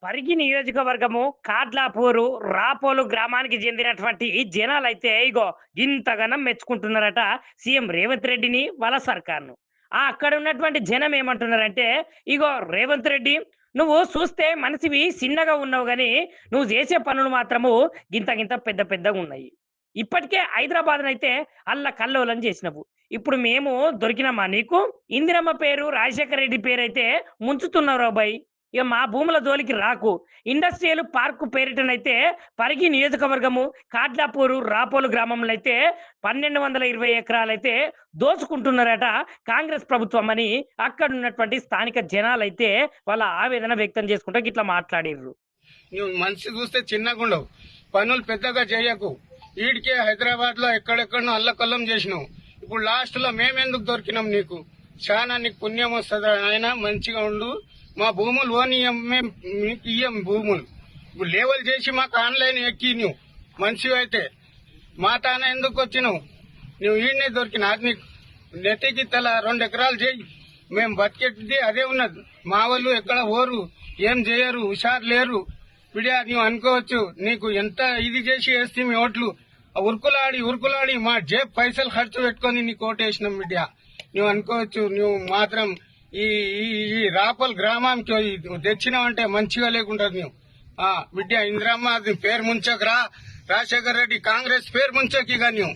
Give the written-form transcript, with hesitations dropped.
పరిగి నియోజకవర్గము కాడ్లాపూరు రాపోలు గ్రామానికి చెందినటువంటి జనాలైతే ఇగో ఇంతగానం మెచ్చుకుంటున్నారట సీఎం రేవంత్ రెడ్డిని వాళ్ళ సర్కార్ను. అక్కడ ఉన్నటువంటి జనం ఏమంటున్నారంటే, ఇగో రేవంత్ రెడ్డి, నువ్వు చూస్తే మనిషివి చిన్నగా ఉన్నావు గాని నువ్వు చేసే పనులు మాత్రము గింత గింత పెద్ద పెద్దగా ఉన్నాయి. ఇప్పటికే హైదరాబాద్‌నైతే అల్లకల్లోలం చేసినవు. ఇప్పుడు మేము దొరికినామా నీకు? ఇందిరమ్మ పేరు, రాజశేఖర రెడ్డి పేరైతే ముంచుతున్నావురా బయ్! ఇక మా భూముల జోలికి రాకు. ఇండస్ట్రియల్ పార్క్ పేరిటనైతే పరిగి నియోజకవర్గము కాడ్లాపూరు, రాపోలు గ్రామంలో అయితే 1220 ఎకరాలైతే దోచుకుంటున్నారట కాంగ్రెస్ ప్రభుత్వం అని అక్కడున్నటువంటి స్థానిక జనాలైతే వాళ్ళ ఆవేదన వ్యక్తం చేసుకుంటూ గిట్లా మాట్లాడిర్రు. నువ్వు మనిషి చూస్తే చిన్నగుండవు, పనులు పెద్దగా చేయకు. ఈడికే హైదరాబాద్ లో ఎక్కడెక్కడో అల్లకల్లం చేసినావు. ఇప్పుడు లాస్ట్ లో మేమెందుకు దొరికినాం నీకు? చాలా నీకు పుణ్యం వస్తుంది ఆయన. మంచిగా ఉండు. మా భూములు ఓనియం, మేము మీకు ఇయ్యం భూములు. ఇప్పుడు లేవల్ చేసి మాకు ఆన్లైన్ ఎక్కి నువ్వు మంచిగా అయితే మా తాన ఎందుకు వచ్చినావు? నువ్వు ఈడనే దొరికిన అది నీకు నెత్తికి తల 2 ఎకరాలు చేయి. మేము బతికేది అదే ఉన్నది. మా వాళ్ళు ఎక్కడ ఓరు, ఏం చేయరు, హుషారు లేరు. బిడ్డ నువ్వు అనుకోవచ్చు, నీకు ఎంత ఇది చేసి వేస్తే మీ ఓట్లు ఉరుకులాడి మా జేబ్ పైసలు ఖర్చు పెట్టుకుని నీకు ఓటేసినాం బిడ్డ. నువ్వు అనుకోవచ్చు, నువ్వు మాత్రం ఈ ఈ రాపల్ గ్రామానికి తెచ్చినావంటే మంచిగా లేకుంటది. నువ్వు బిడ్డ ఇందిరమ్మ అది పేరు ముంచకరా, రాజశేఖర రెడ్డి కాంగ్రెస్ పేరు ముంచకి ఇక నువ్వు